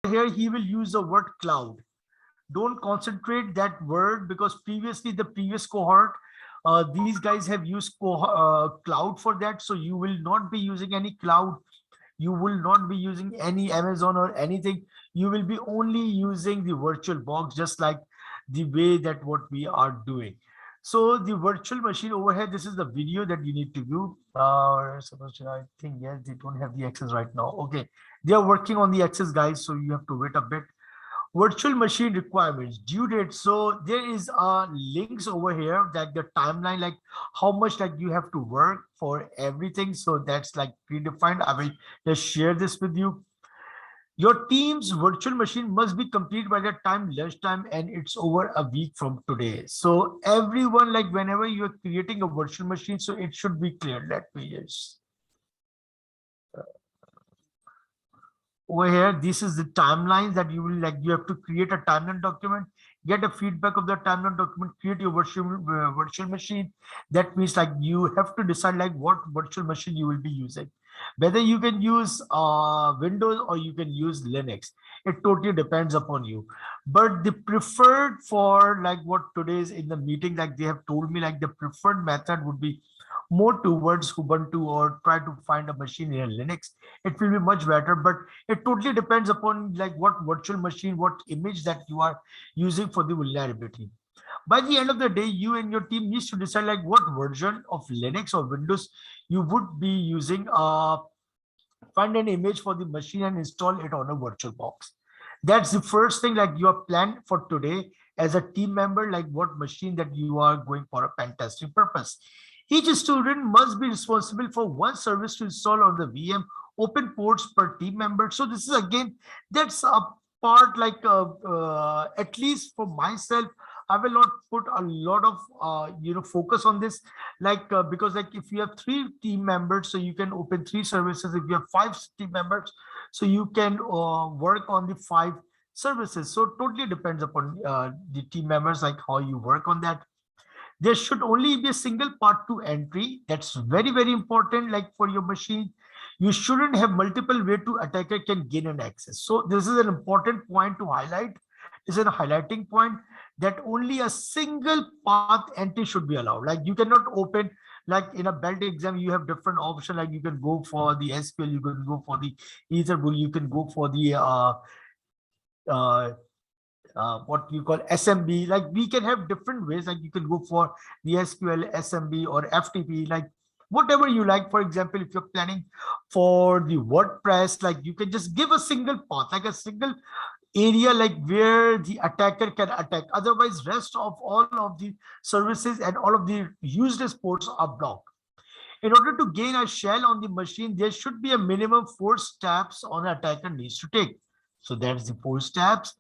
here he will use the word cloud. Don't concentrate that word because previously the previous cohort, these guys have used cloud for that. So you will not be using any cloud. You will not be using any Amazon or anything. You will be only using the virtual box, just like the way that what we are doing. So the virtual machine over here, this is the video that you need to view. I think, yes, they don't have the access right now. Okay, they are working on the access, guys, so you have to wait a bit. Virtual machine requirements, due date. So there is links over here, that the timeline, like how much like you have to work for everything. So that's like predefined. I will just share this with you. Your team's virtual machine must be complete by the time lunchtime, and it's over a week from today. So everyone, like whenever you're creating a virtual machine, so it should be clear. Let me just over here, this is the timelines that you will, like you have to create a timeline document, get a feedback of the timeline document, create your virtual machine. That means like you have to decide like what virtual machine you will be using, whether you can use Windows or you can use Linux. It totally depends upon you. But the preferred for like what today's in the meeting, like they have told me, like the preferred method would be more towards Ubuntu, or try to find a machine in Linux. It will be much better. But it totally depends upon like what virtual machine, what image that you are using for the vulnerability. By the end of the day, you and your team needs to decide like what version of Linux or Windows you would be using. Find an image for the machine and install it on a virtual box. That's the first thing like you have planned for today as a team member, like what machine that you are going for a pen testing purpose. Each student must be responsible for one service to install on the VM, open ports per team member. So this is again, that's a part like at least for myself, I will not put a lot of focus on this, like because like if you have three team members, so you can open three services. If you have five team members, so you can work on the five services. So totally depends upon the team members, like how you work on that. There should only be a single part to entry. That's very, very important. Like for your machine, you shouldn't have multiple way to attacker can gain an access. So this is an important point to highlight. This is a highlighting point, that only a single path entry should be allowed. Like you cannot open, like in a belt exam, you have different options. Like you can go for the SQL, you can go for the Etherbull, you can go for the uh, what you call SMB. Like we can have different ways. Like you can go for the SQL, SMB, or FTP, like whatever you like. For example, if you're planning for the WordPress, like you can just give a single path, like a single area, like where the attacker can attack. Otherwise, rest of all of the services and all of the useless ports are blocked. In order to gain a shell on the machine, there should be a minimum 4 steps on attacker needs to take. So that's the 4 steps.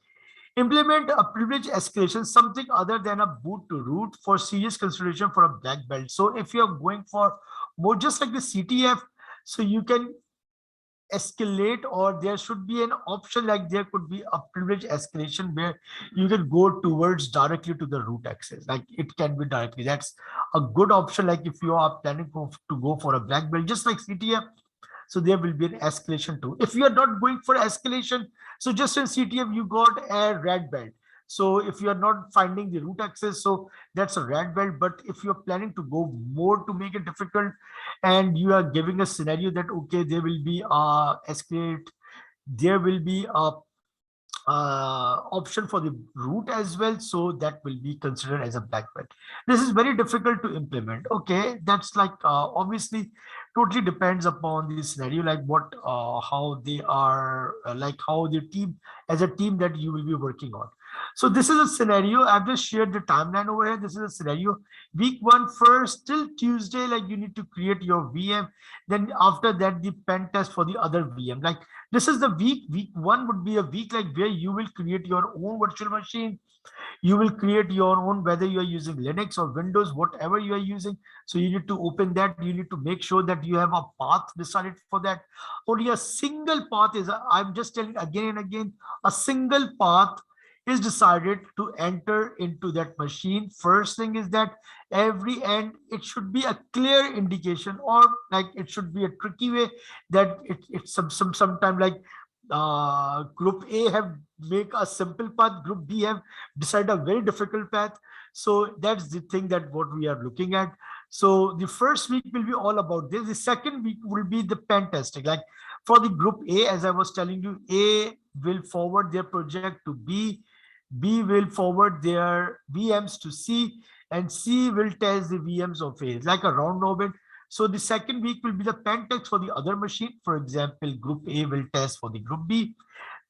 Implement a privilege escalation, something other than a boot to root, for serious consideration for a black belt. So if you're going for more, just like the CTF, so you can escalate, or there should be an option, like there could be a privilege escalation where you can go towards directly to the root access. Like it can be directly. That's a good option. Like if you are planning to go for a black belt, just like CTF, so there will be an escalation too. If you are not going for escalation, so just in CTF you got a red belt. So if you are not finding the root access, so that's a red belt. But if you're planning to go more to make it difficult, and you are giving a scenario that okay, there will be a escalate, there will be a option for the root as well, so that will be considered as a black belt. This is very difficult to implement. Okay, that's like obviously totally depends upon the scenario, like what how they are like how the team, as a team that you will be working on. So this is a scenario. I've just shared the timeline over here. This is a scenario. Week 1 first till Tuesday, like you need to create your VM. Then after that, the pen test for the other VM. Like this is the week. Week 1 would be a week like where you will create your own virtual machine. You will create your own, whether you are using Linux or Windows, whatever you are using. So you need to open that. You need to make sure that you have a path decided for that. Only a single path is, I'm just telling again and again, a single path is decided to enter into that machine. First thing is that every end, it should be a clear indication, or like it should be a tricky way, that it's sometime like Group A have make a simple path, group B have decided a very difficult path. So that's the thing that what we are looking at. So the first week will be all about this. The second week will be the pen testing. Like for the group A, as I was telling you, A will forward their project to B, B will forward their VMs to C, and C will test the VMs of A. It's like a round robin. So the second week will be the pen test for the other machine. For example, group A will test for the group B,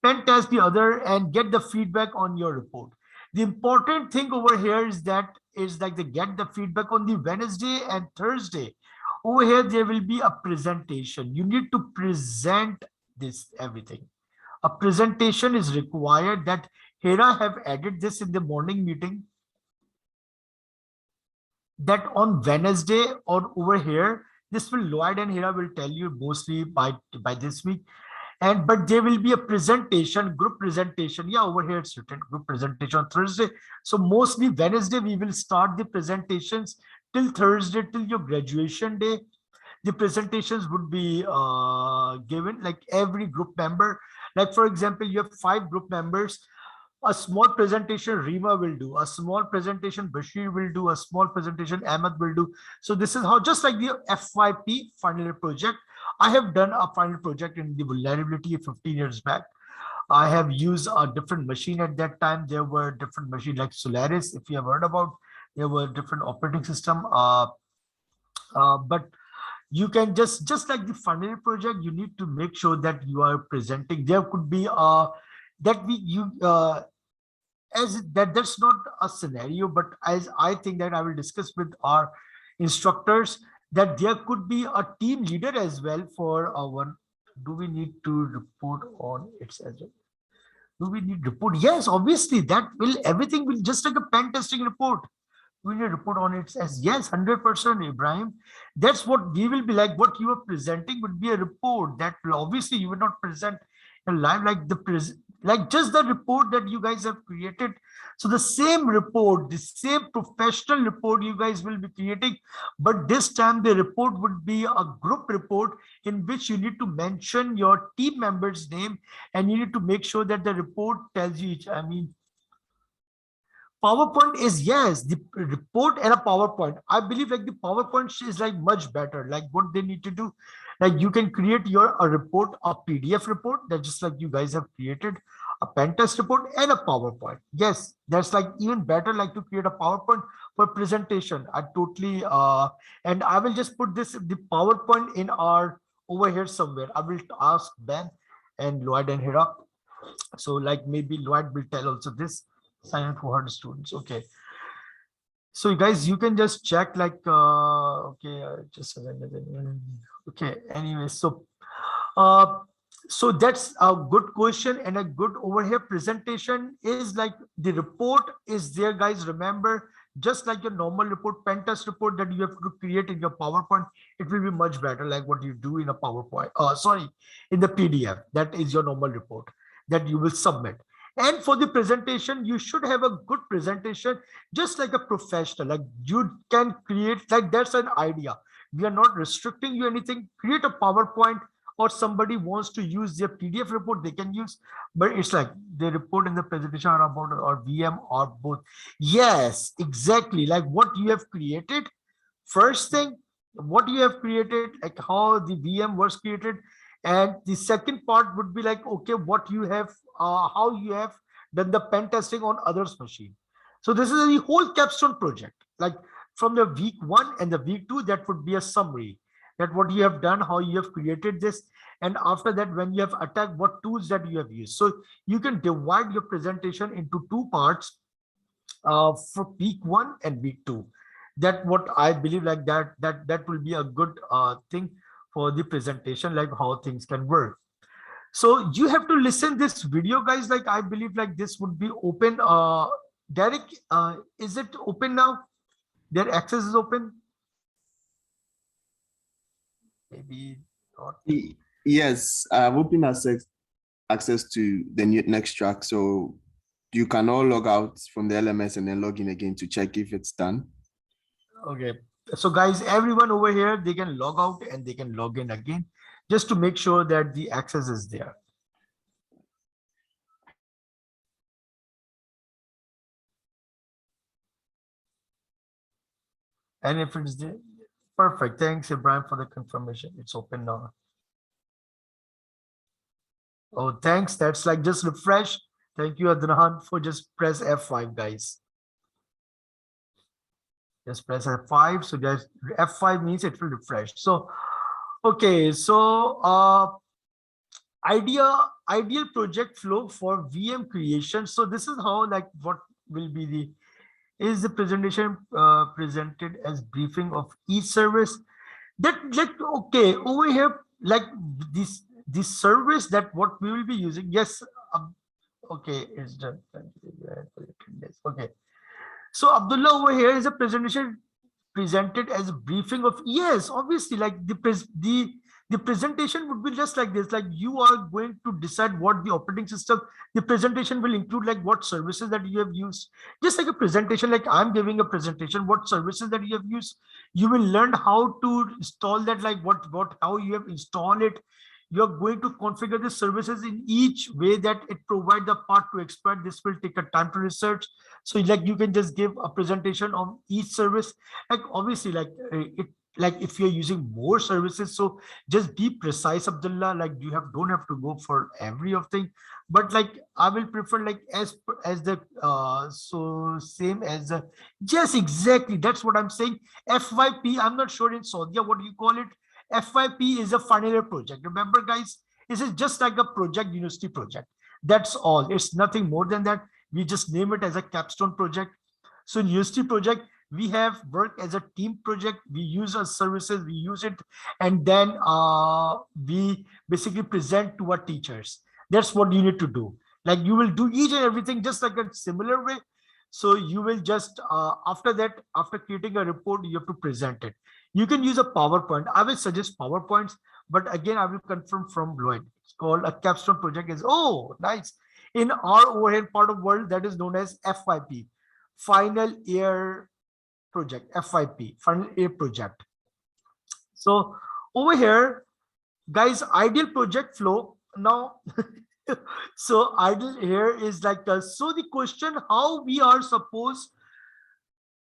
pen test the other, and get the feedback on your report. The important thing over here is like they get the feedback on the Wednesday and Thursday. Over here, there will be a presentation. You need to present this everything. A presentation is required that Hera have added this in the morning meeting, that on Wednesday or over here, this will Lloyd and Hera will tell you mostly by this week. And but there will be a presentation, group presentation. Yeah, over here it's written group presentation on Thursday. So mostly Wednesday we will start the presentations till Thursday, till your graduation day. The presentations would be given like every group member. Like for example, you have 5 group members. A small presentation Rima will do, a small presentation Bashir will do, a small presentation Ahmed will do. So this is how, just like the FYP final year project, I have done a final project in the vulnerability 15 years back. I have used a different machine at that time. There were different machines like Solaris, if you have heard about. There were different operating system. But you can just like the final year project, you need to make sure that you are presenting. There could be that we you as that that's not a scenario, but as I think that I will discuss with our instructors, that there could be a team leader as well for one. Do we need to report on it as well? Do we need report? Yes, obviously that will, everything will just like a pen testing report. We need a report on it as yes, 100%, Ibrahim. That's what we will be like. What you are presenting would be a report that will obviously you will not present in live like like just the report that you guys have created. So the same report, the same professional report you guys will be creating, but this time the report would be a group report in which you need to mention your team member's name, and you need to make sure that the report tells you, I mean, PowerPoint is yes, the report and a PowerPoint. I believe like the PowerPoint is like much better. Like what they need to do, like you can create your a report, a PDF report that just like you guys have created, a pen test report and a PowerPoint. Yes, that's like even better, like to create a PowerPoint for presentation. I totally and I will just put this the PowerPoint in our over here somewhere. I will ask Ben and Lloyd and Hira. So like maybe Lloyd will tell also this. Sign up for 100 students. Okay. So you guys, you can just check like, okay, just okay. Anyway, uh, so that's a good question and a good over here presentation is like the report is there, guys. Remember, just like your normal report, pen test report that you have to create in your PowerPoint, it will be much better like what you do in a PowerPoint. Sorry, in the PDF. That is your normal report that you will submit. And for the presentation, you should have a good presentation, just like a professional. Like you can create, like that's an idea. We are not restricting you anything. Create a PowerPoint, or somebody wants to use their PDF report, they can use. But it's like the report and the presentation are about or VM or both. Yes, exactly. Like what you have created. First thing, what you have created, like how the VM was created, and the second part would be like, okay, what you have, how you have done the pen testing on others machine. So this is the whole capstone project, like from the week 1 and the week 2, that would be a summary that what you have done, how you have created this, and after that when you have attacked, what tools that you have used. So you can divide your presentation into 2 parts for week 1 and week 2. That what I believe, like that will be a good thing for the presentation, like how things can work. So you have to listen this video, guys. Like I believe like this would be open. Derek, is it open now? Their access is open? Maybe not. Yes, I've opened access to the next track. So you can all log out from the LMS and then log in again to check if it's done. Okay. So guys, everyone over here, they can log out and they can log in again just to make sure that the access is there. And if it's the perfect, thanks Ibrahim for the confirmation. It's open now. Oh, thanks. That's like just refresh. Thank you, Adnan, for just press F5, guys. Just press F5. So just F5 means it will refresh. So, okay. So, ideal project flow for VM creation. So this is how, like, what will be the is the presentation presented as briefing of each service that, like, okay, over here, like this service that what we will be using. Yes. Okay, it's done. Okay. So Abdullah, over here is a presentation presented as a briefing of, yes, obviously, like the presentation would be just like this, like you are going to decide what the operating system, the presentation will include like what services that you have used, just like a presentation, like I'm giving a presentation, what services that you have used. You will learn how to install that, like what how you have installed it. You're going to configure the services in each way that it provides the path to expert. This will take a time to research. So like you can just give a presentation on each service. Like obviously, like it, like if you're using more services, so just be precise, Abdullah. Like you don't have to go for every of thing, but like I will prefer like as the so same as the, yes, exactly, that's what I'm saying. FYP, I'm not sure in Saudi what do you call it. FYP is a final year project. Remember, guys, this is just like a project, university project. That's all. It's nothing more than that. We just name it as a capstone project. So in university project, we have work as a team project. We use our services, we use it, and then we basically present to our teachers. That's what you need to do. Like you will do each and everything just like a similar way. So you will just after that, after creating a report, you have to present it. You can use a PowerPoint. I will suggest PowerPoints, but again, I will confirm from Lloyd. It's called a capstone project. Is, oh, nice. In our overhead part of world, that is known as FYP, final year project. FYP, final year project. So over here, guys, ideal project flow. Now, so ideal here is like so the question, how we are supposed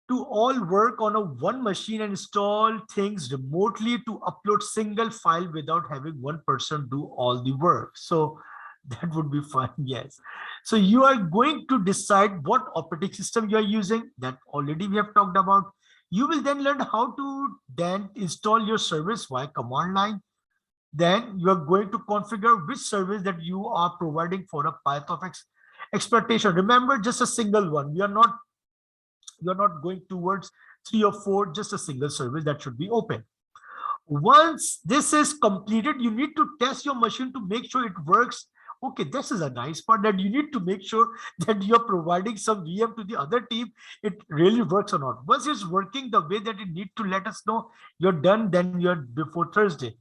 to all work on a one machine and install things remotely to upload single file without having one person do all the work. So that would be fun. Yes. So you are going to decide what operating system you are using, that already we have talked about. You will then learn how to then install your service via command line. Then you are going to configure which service that you are providing for a path of exploitation. Remember, just a single one. You're not going towards 3 or 4, just a single service that should be open. Once this is completed, you need to test your machine to make sure it works. Okay, this is a nice part, that you need to make sure that you're providing some VM to the other team, it really works or not. Once it's working the way that it need to, let us know you're done, then you're before Thursday.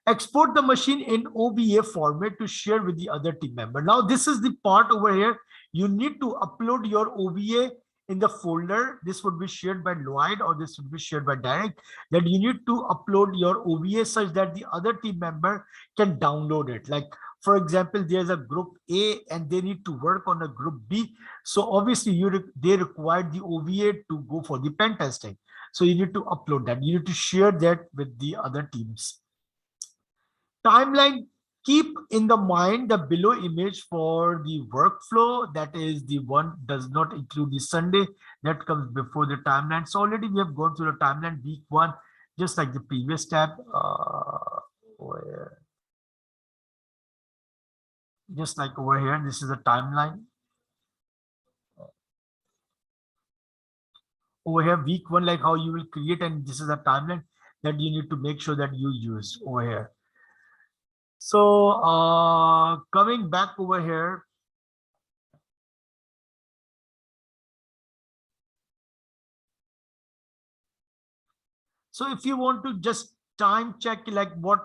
Export the machine in OBA format to share with the other team member. Now, this is the part over here. You need to upload your OBA in the folder. This would be shared by Lloyd or this would be shared by Derek. That you need to upload your OBA such that the other team member can download it. Like, for example, there's a group A and they need to work on a group B. So obviously they require the OBA to go for the pen testing. So you need to upload that. You need to share that with the other teams. Timeline, keep in the mind the below image for the workflow. That is the one does not include the Sunday, that comes before the timeline. So already we have gone through the timeline week 1, just like the previous tab. Just like over here, this is a timeline. Over here, week 1, like how you will create, and this is a timeline that you need to make sure that you use over here. So coming back over here, so if you want to just time check, like what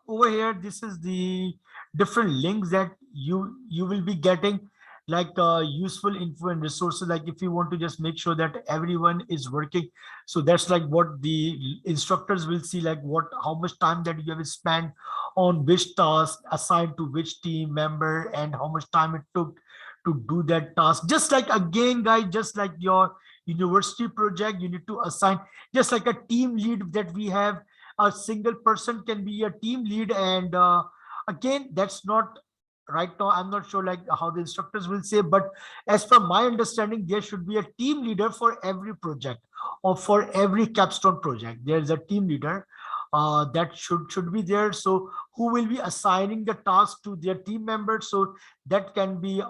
over here, this is the different links that you will be getting, like useful info and resources. Like if you want to just make sure that everyone is working, so that's like what the instructors will see, like what, how much time that you have spent on which task assigned to which team member and how much time it took to do that task. Just like, again, guys, just like your university project, you need to assign, just like a team lead that we have, a single person can be a team lead. And again, that's not right now, I'm not sure like how the instructors will say, but as per my understanding, there should be a team leader for every project, or for every capstone project. There's a team leader that should be there. So who will be assigning the task to their team members? So that can be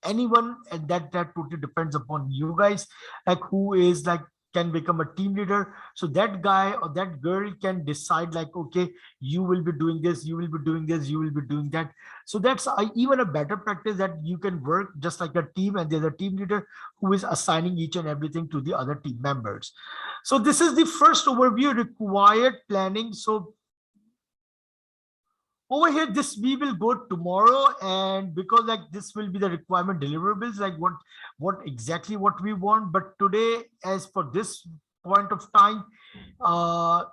anyone, and that totally depends upon you guys, like who is like can become a team leader. So that guy or that girl can decide like, okay, you will be doing this, you will be doing this, you will be doing that. So that's even a better practice, that you can work just like a team, and there's a team leader who is assigning each and everything to the other team members. So this is the first overview, required planning. So over here, this we will go tomorrow, and because like this will be the requirement deliverables, like what exactly what we want. But today, as for this point of time,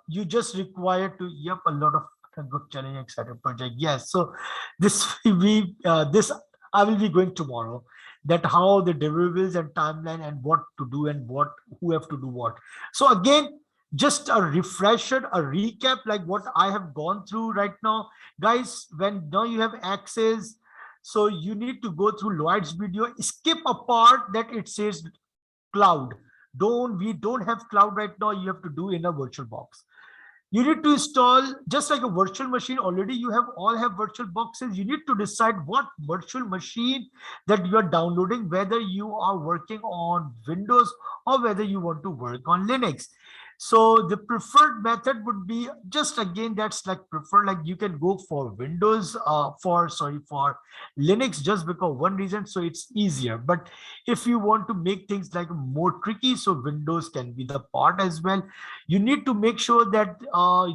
you just require to, yep, a lot of good challenging exciting project. Yes, so this this I will be going tomorrow, that how the deliverables and timeline and what to do and what who have to do what. So again, just a refresher, a recap, like what I have gone through right now. Guys, when now you have access, so you need to go through Lloyd's video, skip a part that it says cloud. We don't have cloud right now, you have to do in a virtual box. You need to install just like a virtual machine. Already you have all have virtual boxes. You need to decide what virtual machine that you are downloading, whether you are working on Windows or whether you want to work on Linux. So the preferred method would be just, again, that's like preferred, like you can go for Windows, for Linux, just because one reason, so it's easier. But if you want to make things like more tricky, so Windows can be the part as well. You need to make sure that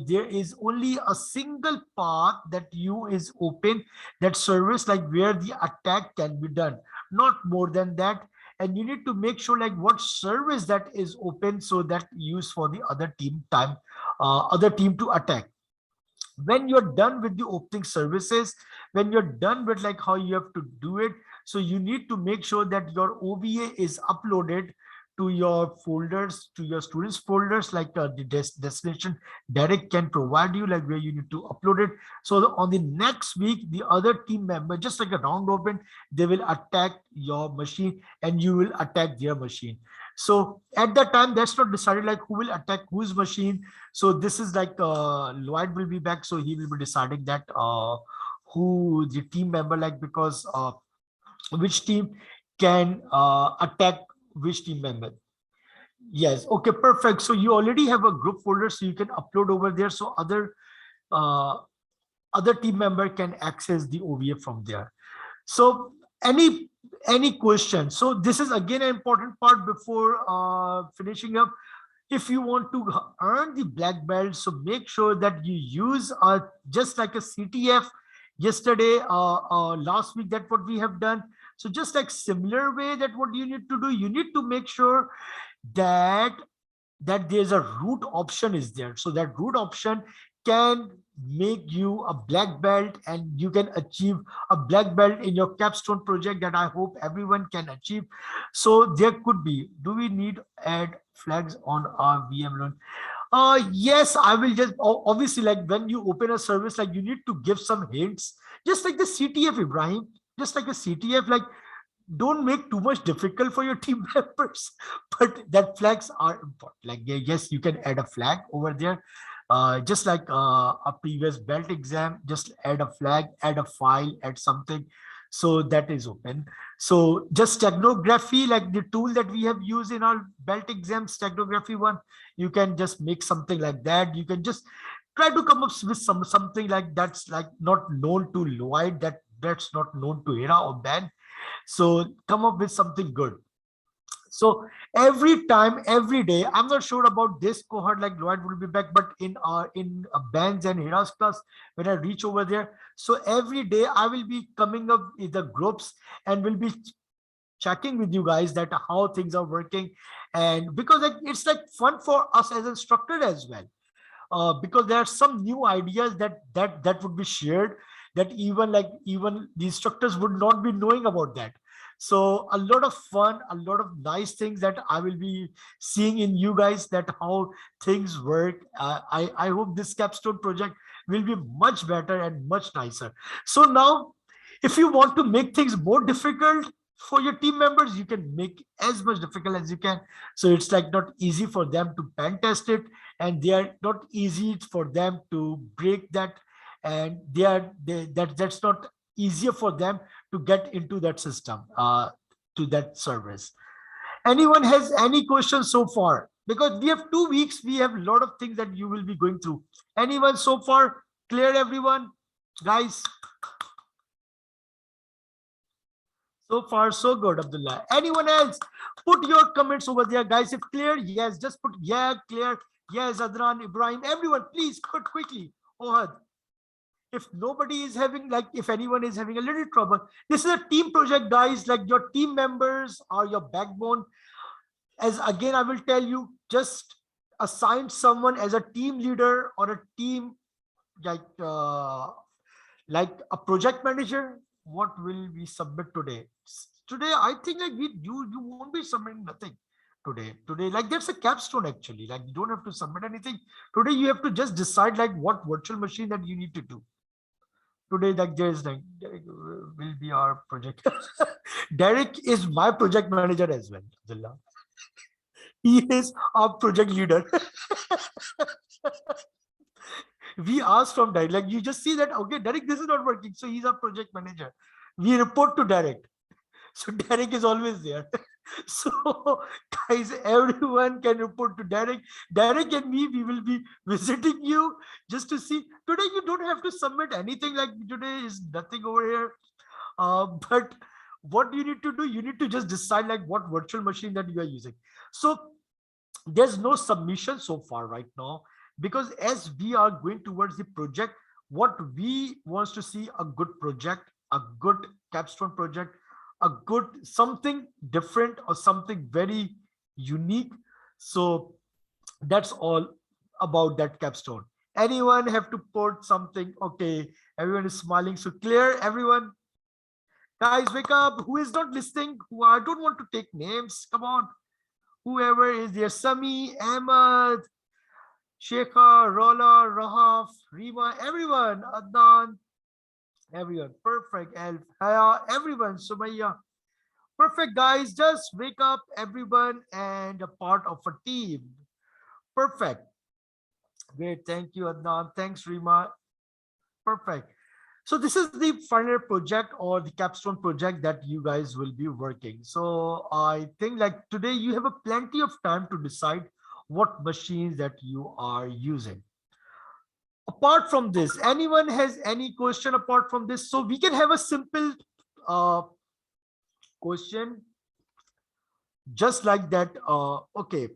there is only a single path that you is open, that service, like where the attack can be done, not more than that. And you need to make sure like what service that is open, so that used for the other team to attack. When you're done with the opening services, when you're done with like how you have to do it, so you need to make sure that your OVA is uploaded to your folders, to your students folders, like the destination Derek can provide you, like where you need to upload it. So on the next week, the other team member, just like a round robin, they will attack your machine and you will attack their machine. So at that time, that's not decided like who will attack whose machine. So this is like Lloyd will be back, so he will be deciding that who the team member, like, because which team can attack which team member. Yes, okay, perfect. So you already have a group folder, so you can upload over there, so other team member can access the OVA from there. So any question? So this is again an important part before finishing up. If you want to earn the black belt, so make sure that you use just like a CTF yesterday, last week, that what we have done. So just like similar way, that what you need to do, you need to make sure that there's a root option is there, so that root option can make you a black belt, and you can achieve a black belt in your capstone project, that I hope everyone can achieve. So there could be, do we need add flags on our VM loan? Yes, I will just obviously, like when you open a service, like you need to give some hints, just like the CTF, Ibrahim, just like a CTF, like don't make too much difficult for your team members, but that flags are important. Like, yes, you can add a flag over there, just like a previous belt exam, just add a flag, add a file, add something, so that is open. So just steganography, like the tool that we have used in our belt exam, steganography one, you can just make something like that. You can just try to come up with something like that's like not known to Lloyd, that's not known to Hira or Ben. So come up with something good. So every time, every day, I'm not sure about this cohort, like Lloyd will be back, but in Ben's and Hira's class, when I reach over there, so every day I will be coming up with the groups and will be checking with you guys that how things are working. And because like it's like fun for us as instructor as well, because there are some new ideas that would be shared. that even the instructors would not be knowing about that. So a lot of fun, a lot of nice things that I will be seeing in you guys, that how things work. I hope this capstone project will be much better and much nicer. So now, if you want to make things more difficult for your team members, you can make as much difficult as you can. So it's like not easy for them to pen test it, and they are not easy for them to break that, and that's not easier for them to get into that system, to that service. Anyone has any questions so far? Because we have 2 weeks, we have a lot of things that you will be going through. Anyone so far? Clear, everyone? Guys? So far, so good, Abdullah. Anyone else? Put your comments over there, guys. If clear, yes, just put yeah, clear. Yes, Adnan, Ibrahim, everyone, please put quickly. Ohad. If nobody is having, like, if anyone is having a little trouble, this is a team project, guys. Like, your team members are your backbone. As again, I will tell you, just assign someone as a team leader or a team, like a project manager. What will we submit today? Today, I think like you won't be submitting nothing today. Like, that's a capstone actually. Like, you don't have to submit anything today. You have to just decide like what virtual machine that you need to do today. Like, there's like Derek will be our project. Derek is my project manager as well, Abdullah. He is our project leader. We asked from Derek, like, you just see that, okay, Derek, this is not working. So he's our project manager. We report to Derek. So Derek is always there. So guys, everyone can report to Derek. Derek and me, we will be visiting you just to see. Today, you don't have to submit anything. Like, today is nothing over here. But what you need to do, you need to just decide like what virtual machine that you are using. So there's no submission so far right now, because as we are going towards the project, what we wants to see a good project, a good capstone project, a good something different or something very unique. So that's all about that capstone. Anyone have to put something? Okay, everyone is smiling. So clear, everyone. Guys, wake up. Who is not listening? Who, I don't want to take names. Come on. Whoever is there, Sami, Ahmad, Sheikha, Rola, Rahaf, Rima, everyone, Adnan, everyone. Perfect. Elf, Haya, everyone, Sumaya. Perfect, guys. Just wake up, everyone, and a part of a team. Perfect. Great. Thank you, Adnan. Thanks, Rima. Perfect. So this is the final project or the capstone project that you guys will be working. So I think like today you have a plenty of time to decide what machines that you are using. Apart from this, anyone has any question apart from this? So we can have a simple question just like that. Okay,